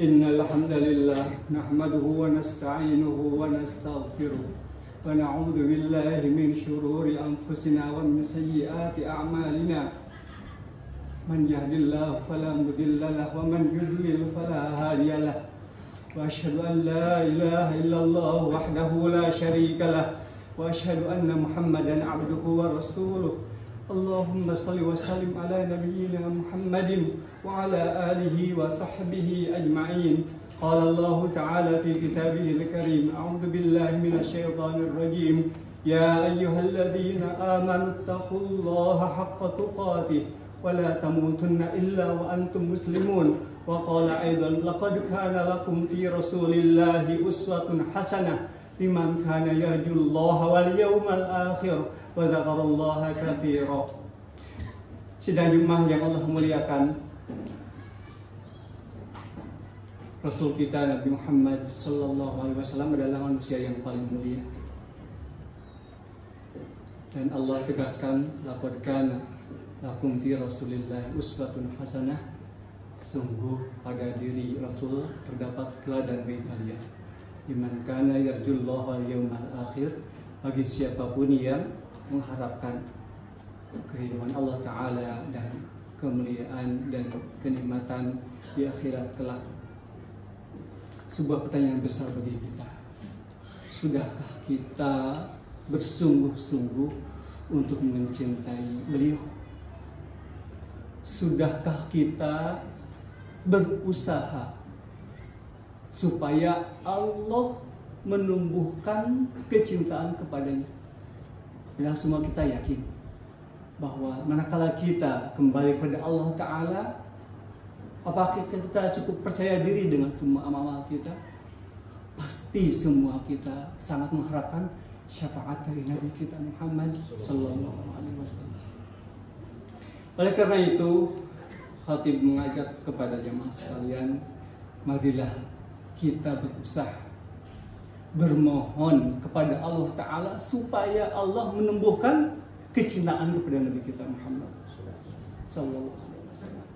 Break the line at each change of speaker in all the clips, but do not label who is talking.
إن الحمد لله نحمده ونستعينه ونستغفره ونعوذ بالله من شرور أنفسنا ومن سيئات أعمالنا من يهد الله فلا مضل له ومن يضلل فلا هادي له وأشهد أن لا إله إلا الله وحده لا شريك له وأشهد أن محمدا عبده ورسوله اللهم صل وسلم على نبينا محمد وعلى آله وصحبه أجمعين قال الله تعالى في كتابه الكريم أعوذ بالله من الشيطان الرجيم يا أيها الذين آمنوا اتقوا الله حق تقاته ولا تموتن إلا وأنتم مسلمون وقال أيضا لقد كان لكم في رسول الله أسوة حسنة لمن كان يرجو الله واليوم الآخر وذكر الله كثيرا. Sidang Jumat yang Allah muliakan, Rasul kita Nabi Muhammad Sallallahu Alaihi Wasallam adalah manusia yang paling mulia. Dan Allah tegaskan, laqad kana lakum fi Rasulillah uswatun hasanah. Sungguh pada diri Rasul terdapat teladan bagi kalian. Liman kana yarjullaha wal yawmal akhir, bagi siapapun yang mengharapkan kehidupan Allah Ta'ala dan kemuliaan dan kenikmatan di akhirat kelak. Sebuah pertanyaan besar bagi kita. Sudahkah kita bersungguh-sungguh untuk mencintai beliau? Sudahkah kita berusaha supaya Allah menumbuhkan kecintaan kepadanya? Dan semua kita yakin bahwa manakala kita kembali kepada Allah Ta'ala, apakah kita cukup percaya diri dengan semua amal kita? Pasti semua kita sangat mengharapkan syafaat dari Nabi kita Muhammad Sallallahu Alaihi Wasallam. Oleh karena itu, khatib mengajak kepada jemaah sekalian, marilah kita berusaha bermohon kepada Allah Ta'ala supaya Allah menumbuhkan kecintaan kepada Nabi kita Muhammad Sallallahu Alaihi Wasallam.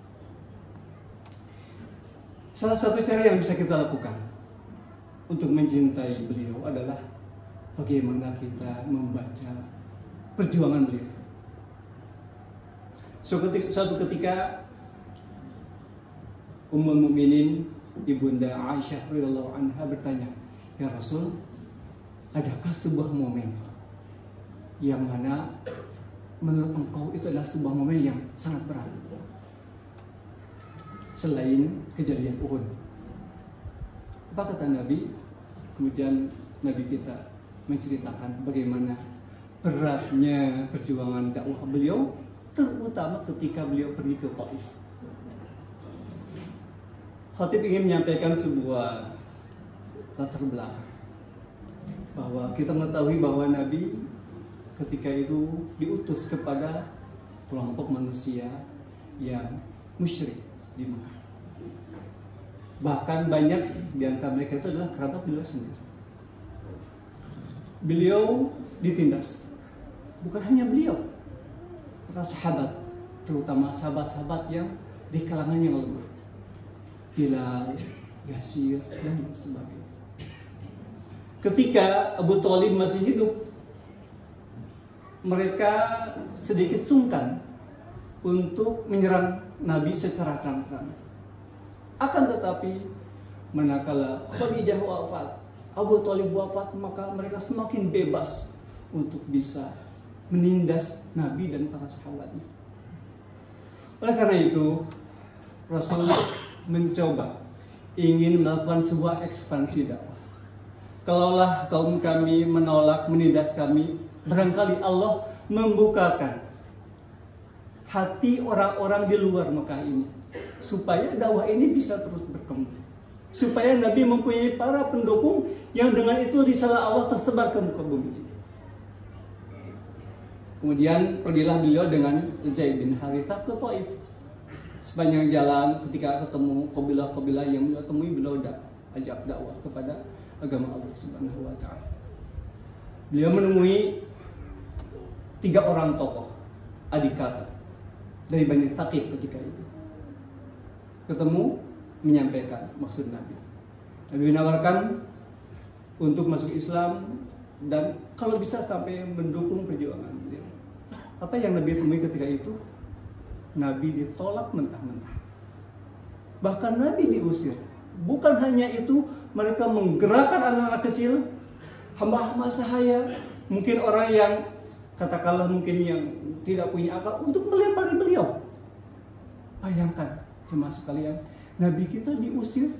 Salah satu cara yang bisa kita lakukan untuk mencintai beliau adalah bagaimana kita membaca perjuangan beliau. Suatu ketika Ummul Mukminin Ibunda Aisyah radhiyallahu anha bertanya, "Ya Rasul, adakah sebuah momen yang mana menurut engkau itu adalah sebuah momen yang sangat berat selain kejadian Uhud?" Apa kata Nabi? Kemudian Nabi kita menceritakan bagaimana beratnya perjuangan dakwah beliau, terutama ketika beliau pergi ke Taif. Khatib ingin menyampaikan sebuah latar belakang, bahwa kita mengetahui bahwa Nabi ketika itu diutus kepada kelompok manusia yang musyrik di Mekah. Bahkan banyak di antara mereka itu adalah kerabat beliau sendiri. Beliau ditindas. Bukan hanya beliau, para sahabat, terutama sahabat-sahabat yang di kalangan yang lemah, Bilal, Yasir, dan sebagainya. Ketika Abu Thalib masih hidup, mereka sedikit sungkan untuk menyerang Nabi secara terang-terangan. Akan tetapi, manakala Khadijah wafat, Abu Thalib wafat, maka mereka semakin bebas untuk bisa menindas Nabi dan para sahabatnya. Oleh karena itu, Rasul mencoba ingin melakukan sebuah ekspansi dakwah. Kalaulah kaum kami menolak, menindas kami, barangkali Allah membukakan hati orang-orang di luar Mekah ini supaya dakwah ini bisa terus berkembang, supaya Nabi mempunyai para pendukung yang dengan itu risalah Allah tersebar ke muka bumi ini. Kemudian pergilah beliau dengan Zaid bin Harithah ke Taif. Sepanjang jalan ketika ketemu kabilah-kabilah yang beliau temui, beliau ajak dakwah kepada agama Allah Subhanahu wa Ta'ala. Beliau menemui 3 orang tokoh adik kakak dari Bani Thaqif ketika itu. Ketemu menyampaikan maksud Nabi. Nabi menawarkan untuk masuk Islam dan kalau bisa sampai mendukung perjuangan beliau. Apa yang Nabi temui ketika itu? Nabi ditolak mentah-mentah. Bahkan Nabi diusir. Bukan hanya itu, mereka menggerakkan anak-anak kecil, hamba-hamba sahaya, mungkin orang yang katakanlah mungkin yang tidak punya akal untuk melempari beliau. Bayangkan jemaah sekalian, Nabi kita diusir,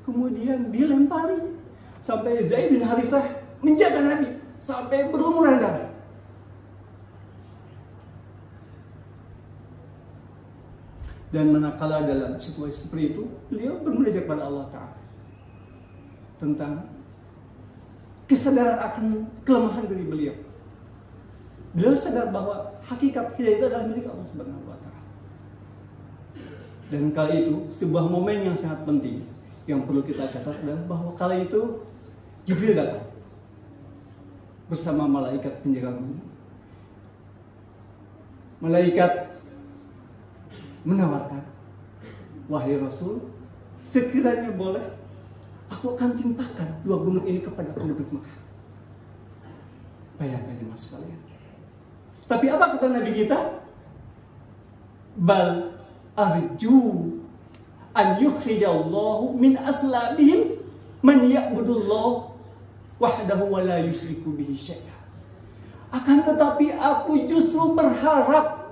kemudian dilempari, sampai Zaid bin Harithah menjaga Nabi sampai berlumuran darah. Dan manakala dalam situasi seperti itu, beliau bermunajat kepada Allah Ta'ala tentang kesadaran akan kelemahan diri beliau. Beliau sadar bahwa hakikat hidayah itu adalah milik Allah Subhanahu wa Ta'ala. Dan kali itu sebuah momen yang sangat penting yang perlu kita catat adalah bahwa kali itu Jibril datang bersama malaikat penjaga gunung. Malaikat menawarkan, wahai Rasul, sekiranya boleh, aku akan timpakan dua gunung ini kepada penduduk Mekah. Bayangkan mas sekalian. Tapi apa kata Nabi kita? Bal arju an yukhrijallahu min aslabihim man ya'budullah wahdahu wa la yusyriku bihi syai'a. Akan tetapi aku justru berharap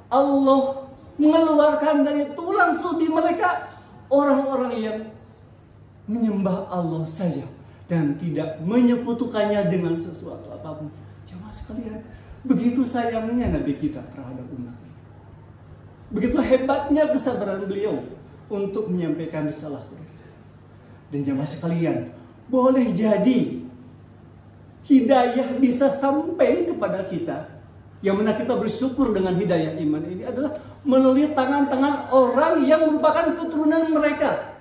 Allah mengeluarkan dari tulang sulbi mereka orang-orang yang menyembah Allah saja dan tidak menyekutukannya dengan sesuatu apapun. Jemaah sekalian, begitu sayangnya Nabi kita terhadap umat ini. Begitu hebatnya kesabaran beliau untuk menyampaikan risalah kita. Dan jemaah sekalian, boleh jadi hidayah bisa sampai kepada kita. Yang mana kita bersyukur dengan hidayah iman ini adalah melalui tangan-tangan orang yang merupakan keturunan mereka.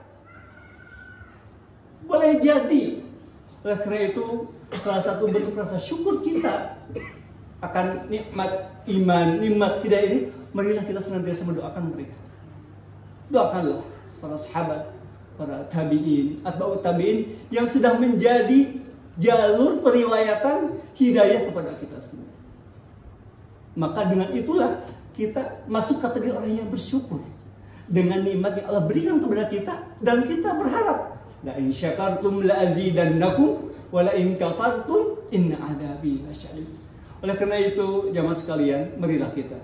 Boleh jadi. Oleh karena itu, salah satu bentuk rasa syukur kita akan nikmat iman, nikmat hidayah ini, marilah kita senantiasa mendoakan mereka. Doakanlah para sahabat, para tabi'in, atba'ut tabi'in yang sudah menjadi jalur periwayatan hidayah kepada kita semua. Maka dengan itulah kita masuk kategori orang yang bersyukur dengan nikmat yang Allah berikan kepada kita, dan kita berharap la in syakartum la azidannakum wa la in kafartum inna adabi lasyadid. Oleh karena itu jamaah sekalian, marilah kita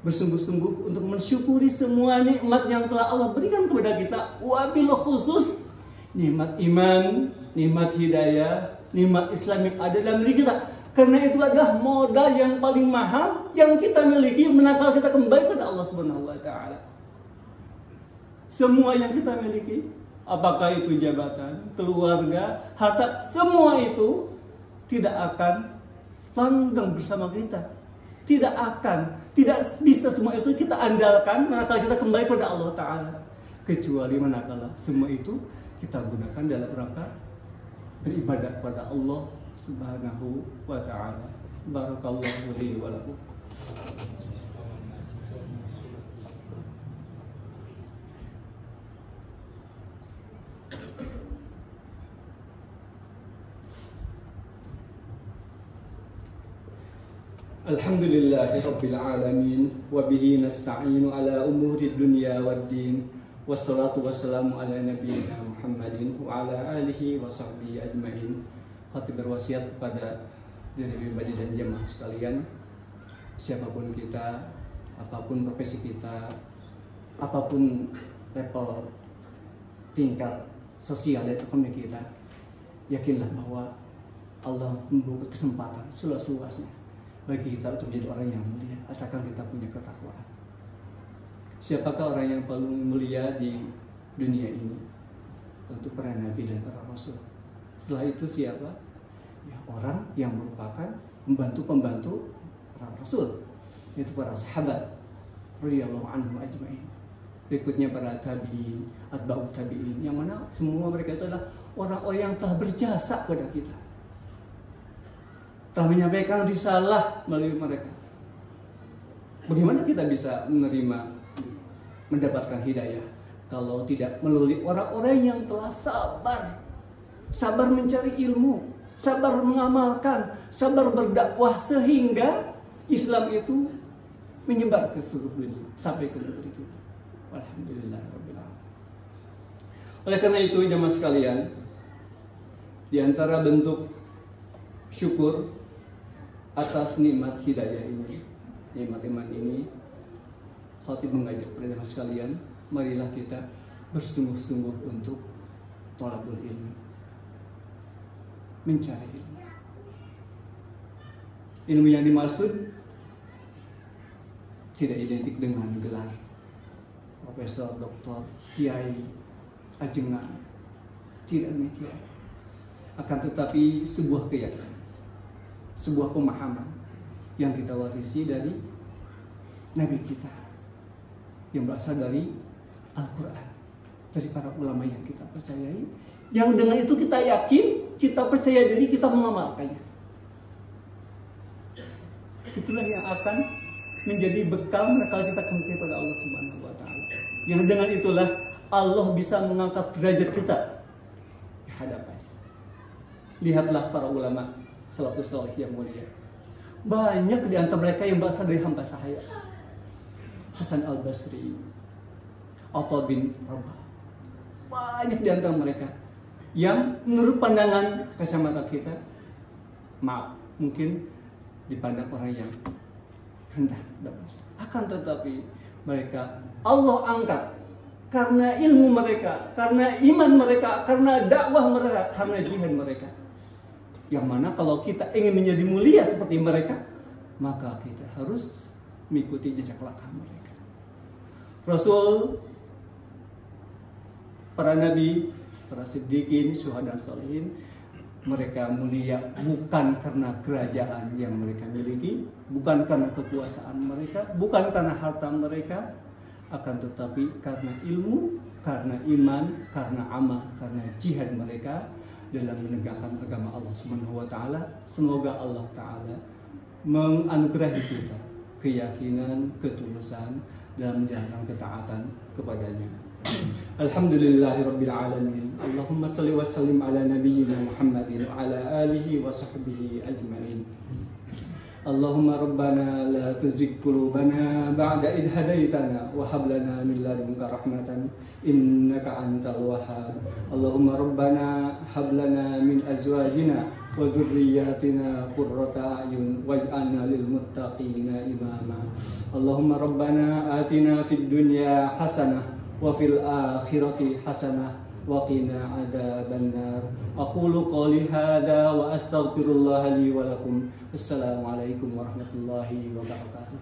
bersungguh-sungguh untuk mensyukuri semua nikmat yang telah Allah berikan kepada kita, wabil khusus nikmat iman, nikmat hidayah, nikmat Islam yang ada dalam diri kita. Karena itu adalah modal yang paling mahal yang kita miliki manakala kita kembali pada Allah Subhanahu wa Ta'ala. Semua yang kita miliki, apakah itu jabatan, keluarga, harta, semua itu tidak akan langgeng bersama kita. Tidak bisa semua itu kita andalkan manakala kita kembali pada Allah Ta'ala. Kecuali manakala semua itu kita gunakan dalam rangka beribadah kepada Allah Subhanahu wa Ta'ala. Barakallahu li wa lakum. Alhamdulillahi rabbil alamin wa bihi nasta'inu ala umuri dunya waddin. Wassalatu wassalamu ala nabiyyina Muhammadin wa ala alihi wa sahbihi ajmain. Hati berwasiat kepada diri pribadi dan jemaah sekalian, siapapun kita, apapun profesi kita, apapun level tingkat sosial dan ekonomi kita, yakinlah bahwa Allah membuka kesempatan seluas-luasnya bagi kita untuk menjadi orang yang mulia, asalkan kita punya ketakwaan. Siapakah orang yang paling mulia di dunia ini? Tentu para nabi dan para rasul. Setelah itu siapa? Ya, orang yang merupakan pembantu para rasul, yaitu para sahabat radhiyallahu anhum ajmain. Berikutnya para tabi'in, atba'ut tabi'in, yang mana semua mereka itu adalah orang-orang yang telah berjasa kepada kita, telah menyampaikan risalah melalui mereka. Bagaimana kita bisa mendapatkan hidayah kalau tidak melalui orang-orang yang telah sabar mencari ilmu, sabar mengamalkan, sabar berdakwah sehingga Islam itu menyebar ke seluruh dunia sampai ke negeri kita. Alhamdulillahirabbil alamin. Oleh karena itu jemaah sekalian, di antara bentuk syukur atas nikmat hidayah ini, nikmat iman ini, khatib mengajak kepada jemaah sekalian, marilah kita bersungguh-sungguh untuk thalabul ilmi, mencari ilmu. Ilmu yang dimaksud tidak identik dengan gelar profesor, doktor, kiai, ajengan. Tidak demikian. Akan tetapi sebuah keyakinan, sebuah pemahaman yang kita warisi dari Nabi kita, yang berasal dari Al-Quran, dari para ulama yang kita percayai, yang dengan itu kita yakin, kita percaya diri, kita mengamalkannya. Itulah yang akan menjadi bekal kalau kita kembali pada Allah Subhanahu wa taala. Yang dengan itulah Allah bisa mengangkat derajat kita di hadapan. Lihatlah para ulama salafus saleh yang mulia. Banyak di antara mereka yang berasal dari hamba sahaya. Hasan Al-Basri, Atha bin Rabah. Banyak di antara mereka yang menurut pandangan kacamata kita, maaf, mungkin dipandang orang yang rendah. Akan tetapi mereka Allah angkat karena ilmu mereka, karena iman mereka, karena dakwah mereka, karena jihad mereka. Yang mana kalau kita ingin menjadi mulia seperti mereka, maka kita harus mengikuti jejak langkah mereka. Rasul, para nabi, para siddiqin, syuhada, sholihin, mereka mulia bukan karena kerajaan yang mereka miliki, bukan karena kekuasaan mereka, bukan karena harta mereka, akan tetapi karena ilmu, karena iman, karena amal, karena jihad mereka dalam menegakkan agama Allah Subhanahu wa taala. Semoga Allah taala menganugerahi kita keyakinan, ketulusan dalam menjalankan ketaatan kepadanya. Alhamdulillahirabbil alamin. Allahumma shalli wa sallim ala nabiyyina Muhammadin wa ala alihi wa sahbihi ajma'in. Allahumma rabbana la tuzigh qulubana ba'da idh hadaitana wa hab lana min ladunka rahmatan innaka antal wahhab. Allahumma rabbana hab lana min azwajina wa dhurriyyatina qurrata a'yun waj'alna lil muttaqina imama. Allahumma rabbana atina fid dunya hasanah wa fil akhirati hasanah wa qina adzabannar. Aqulu qouli hadza wa astaghfirullah li wa lakum. Assalamualaikum warahmatullahi wabarakatuh.